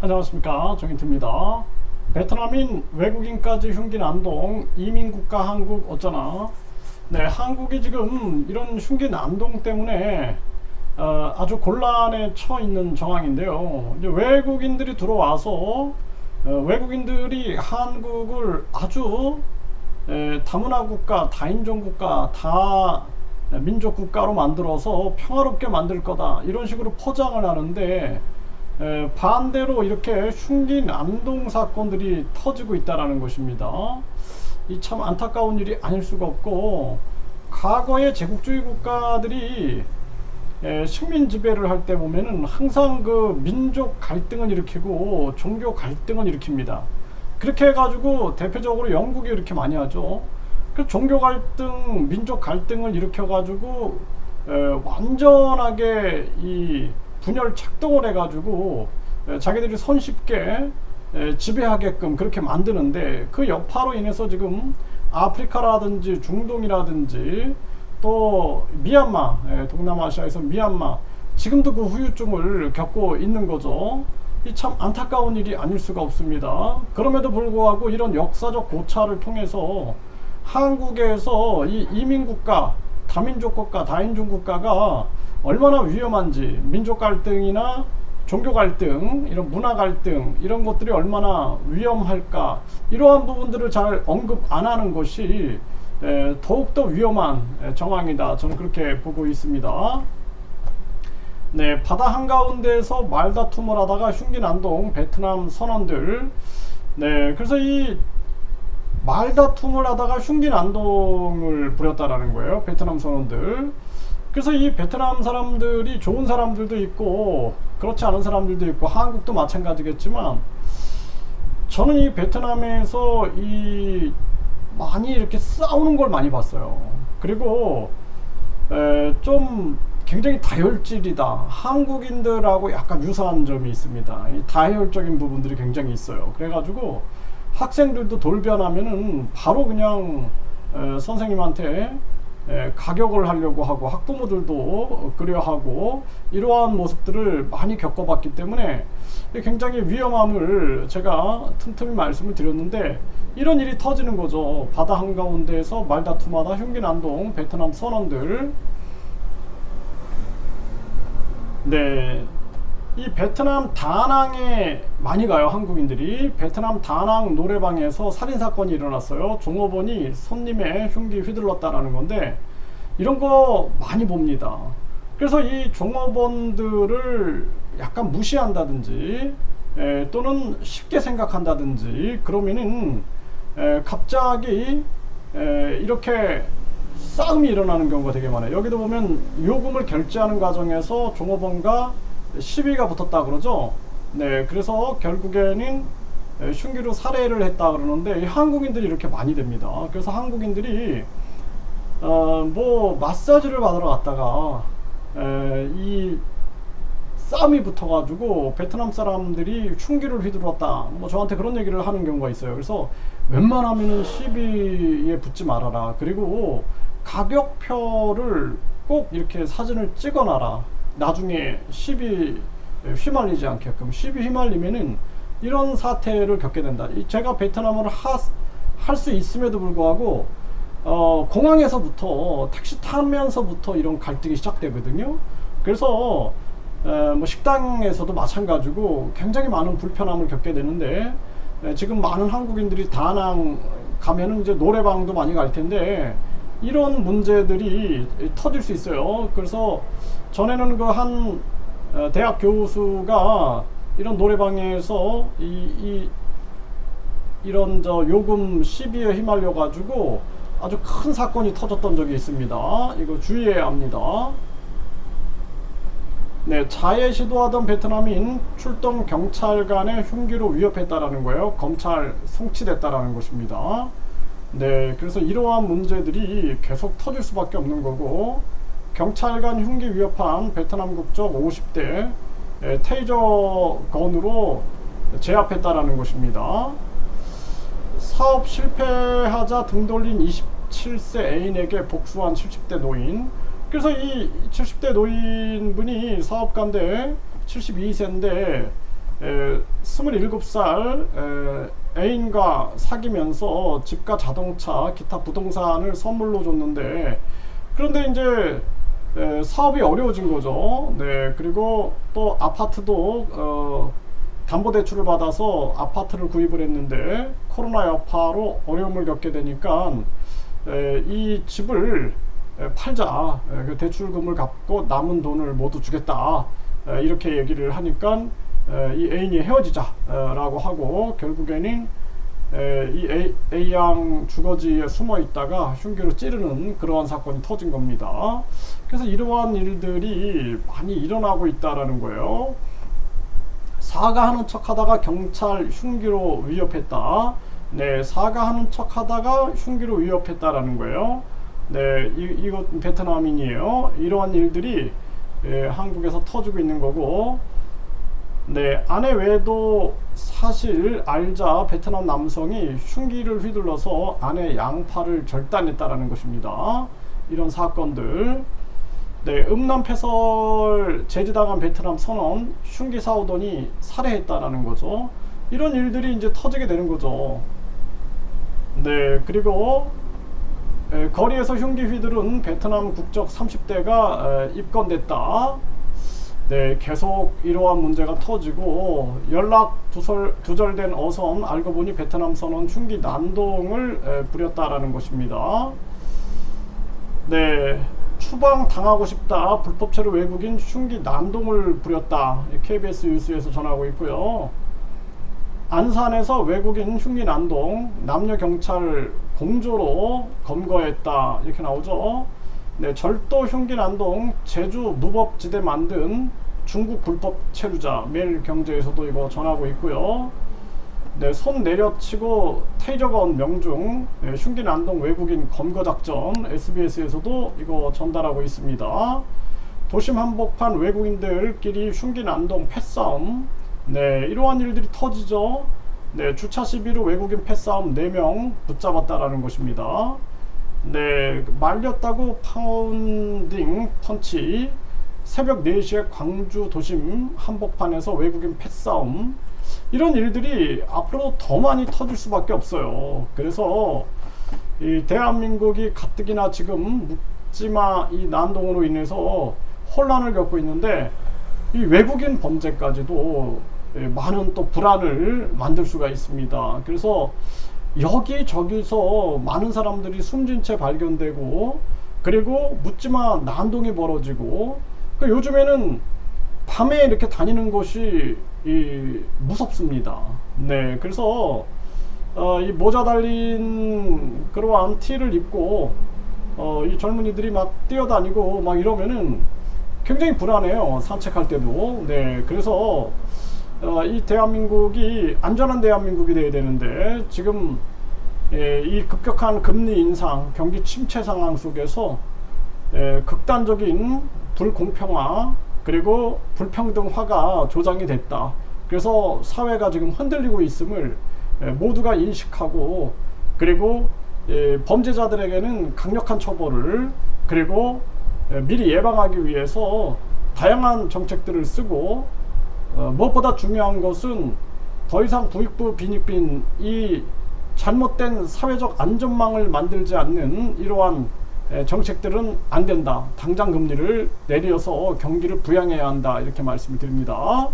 안녕하십니까, 정인트입니다. 베트남인 외국인까지 흉기 난동, 이민국가 한국 어쩌나. 네, 한국이 지금 이런 흉기 난동 때문에 아주 곤란에 처있는 정황인데요. 이제 외국인들이 들어와서 외국인들이 한국을 아주 다문화 국가, 다인종 국가, 다 민족 국가로 만들어서 평화롭게 만들 거다, 이런 식으로 포장을 하는데, 반대로 이렇게 흉기 난동 사건들이 터지고 있다는 것입니다. 이 참 안타까운 일이 아닐 수가 없고, 과거의 제국주의 국가들이 식민 지배를 할 때 보면은 항상 그 민족 갈등을 일으키고 종교 갈등을 일으킵니다. 그렇게 해가지고 대표적으로 영국이 이렇게 많이 하죠. 그 종교 갈등, 민족 갈등을 일으켜가지고 완전하게 이 분열 착동을 해가지고 자기들이 손쉽게 지배하게끔 그렇게 만드는데, 그 여파로 인해서 지금 아프리카라든지 중동이라든지 또 미얀마, 동남아시아에서 미얀마, 지금도 그 후유증을 겪고 있는 거죠. 이 참 안타까운 일이 아닐 수가 없습니다. 그럼에도 불구하고 이런 역사적 고찰을 통해서 한국에서 이 이민국가, 다민족 국가, 다인종 국가가 얼마나 위험한지, 민족 갈등이나 종교 갈등, 이런 문화 갈등, 이런 것들이 얼마나 위험할까, 이러한 부분들을 잘 언급 안 하는 것이 더욱더 위험한 정황이다, 저는 그렇게 보고 있습니다. 네, 바다 한가운데에서 말다툼을 하다가 흉기 난동 베트남 선원들. 네, 그래서 이 말다툼을 하다가 흉기 난동을 부렸다라는 거예요, 베트남 선원들. 그래서 이 베트남 사람들이 좋은 사람들도 있고 그렇지 않은 사람들도 있고, 한국도 마찬가지겠지만, 저는 이 베트남에서 이 많이 이렇게 싸우는 걸 많이 봤어요. 그리고 좀 굉장히 다혈질이다, 한국인들하고 약간 유사한 점이 있습니다. 이 다혈적인 부분들이 굉장히 있어요. 그래가지고 학생들도 돌변하면은 바로 그냥 선생님한테 가격을 하려고 하고, 학부모들도 그려하고, 이러한 모습들을 많이 겪어봤기 때문에 굉장히 위험함을 제가 틈틈이 말씀을 드렸는데, 이런 일이 터지는 거죠. 바다 한가운데에서 말다툼하다 흉기 난동 베트남 선원들. 네, 이 베트남 다낭에 많이 가요, 한국인들이. 베트남 다낭 노래방에서 살인사건이 일어났어요. 종업원이 손님의 흉기 휘둘렀다라는 건데, 이런 거 많이 봅니다. 그래서 이 종업원들을 약간 무시한다든지 또는 쉽게 생각한다든지 그러면은 갑자기 이렇게 싸움이 일어나는 경우가 되게 많아요. 여기도 보면 요금을 결제하는 과정에서 종업원과 시비가 붙었다 그러죠. 네, 그래서 결국에는 흉기로 살해를 했다 그러는데, 한국인들이 이렇게 많이 됩니다. 그래서 한국인들이 뭐 마사지를 받으러 갔다가 이 싸움이 붙어가지고 베트남 사람들이 흉기를 휘둘렀다, 뭐 저한테 그런 얘기를 하는 경우가 있어요. 그래서 웬만하면은 시비에 붙지 말아라, 그리고 가격표를 꼭 이렇게 사진을 찍어놔라, 나중에 시비 휘말리지 않게끔. 시비 휘말리면은 이런 사태를 겪게 된다. 제가 베트남어를 할 수 있음에도 불구하고 공항에서부터, 택시 타면서부터 이런 갈등이 시작되거든요. 그래서 뭐 식당에서도 마찬가지고 굉장히 많은 불편함을 겪게 되는데, 지금 많은 한국인들이 다낭 가면은 이제 노래방도 많이 갈 텐데, 이런 문제들이 터질 수 있어요. 그래서 전에는 그 한 대학 교수가 이런 노래방에서 이런 요금 시비에 휘말려 가지고 아주 큰 사건이 터졌던 적이 있습니다. 이거 주의해야 합니다. 네, 자해 시도하던 베트남인 출동 경찰관의 흉기로 위협했다라는 거예요. 검찰 송치됐다라는 것입니다. 네, 그래서 이러한 문제들이 계속 터질 수밖에 없는 거고, 경찰관 흉기 위협한 베트남 국적 50대 테이저 건으로 제압했다라는 것입니다. 사업 실패하자 등 돌린 27세 애인에게 복수한 70대 노인. 그래서 이 70대 노인분이 사업가인데 72세인데 27살 애인과 사귀면서 집과 자동차, 기타 부동산을 선물로 줬는데, 그런데 이제 사업이 어려워진 거죠. 네, 그리고 또 아파트도 담보대출을 받아서 아파트를 구입을 했는데 코로나 여파로 어려움을 겪게 되니까 이 집을 팔자, 그 대출금을 갚고 남은 돈을 모두 주겠다, 이렇게 얘기를 하니까 이 애인이 헤어지자 라고 하고, 결국에는 이 A양 주거지에 숨어 있다가 흉기로 찌르는 그러한 사건이 터진 겁니다. 그래서 이러한 일들이 많이 일어나고 있다라는 거예요. 사과하는 척 하다가 경찰 흉기로 위협했다. 네, 사과하는 척 하다가 흉기로 위협했다라는 거예요. 네, 이거 베트남인이에요. 이러한 일들이 한국에서 터지고 있는 거고, 네, 아내 외에도 사실 알자 베트남 남성이 흉기를 휘둘러서 아내 양팔을 절단했다라는 것입니다. 이런 사건들. 네, 음란패설 제지당한 베트남 선원 흉기 사오더니 살해했다라는 거죠. 이런 일들이 이제 터지게 되는 거죠. 네, 그리고 거리에서 흉기 휘두른 베트남 국적 30대가 입건됐다. 네, 계속 이러한 문제가 터지고, 연락 두절된 어선 알고 보니 베트남 선원 흉기 난동을 부렸다라는 것입니다. 네, 추방 당하고 싶다, 불법체로 외국인 흉기 난동을 부렸다, KBS 뉴스에서 전하고 있고요. 안산에서 외국인 흉기 난동, 남녀 경찰 공조로 검거했다, 이렇게 나오죠. 네, 절도 흉기 난동, 제주 무법지대 만든 중국 불법 체류자, 매일경제에서도 이거 전하고 있고요. 네, 손 내려치고 테이저가 온 명중, 네, 흉기 난동 외국인 검거 작전, SBS에서도 이거 전달하고 있습니다. 도심 한복판 외국인들끼리 흉기 난동 패싸움, 네, 이러한 일들이 터지죠. 네, 주차 시비로 외국인 패싸움 4명 붙잡았다라는 것입니다. 네, 말렸다고 파운딩 펀치, 새벽 4시에 광주 도심 한복판에서 외국인 패싸움, 이런 일들이 앞으로 더 많이 터질 수밖에 없어요. 그래서 이 대한민국이 가뜩이나 지금 묵지마 이 난동으로 인해서 혼란을 겪고 있는데, 이 외국인 범죄까지도 많은 또 불안을 만들 수가 있습니다. 그래서 여기저기서 많은 사람들이 숨진 채 발견되고, 그리고 묻지마 난동이 벌어지고, 요즘에는 밤에 이렇게 다니는 것이 무섭습니다. 네, 그래서 이 모자 달린 그러한 티를 입고 이 젊은이들이 막 뛰어다니고 막 이러면은 굉장히 불안해요, 산책할 때도. 네, 그래서 이 대한민국이 안전한 대한민국이 돼야 되는데, 지금 이 급격한 금리 인상, 경기 침체 상황 속에서 극단적인 불공평화, 그리고 불평등화가 조장이 됐다. 그래서 사회가 지금 흔들리고 있음을 모두가 인식하고, 그리고 범죄자들에게는 강력한 처벌을, 그리고 미리 예방하기 위해서 다양한 정책들을 쓰고, 무엇보다 중요한 것은 더 이상 부익부 빈익빈, 이 잘못된 사회적 안전망을 만들지 않는 이러한 정책들은 안 된다. 당장 금리를 내려서 경기를 부양해야 한다, 이렇게 말씀을 드립니다.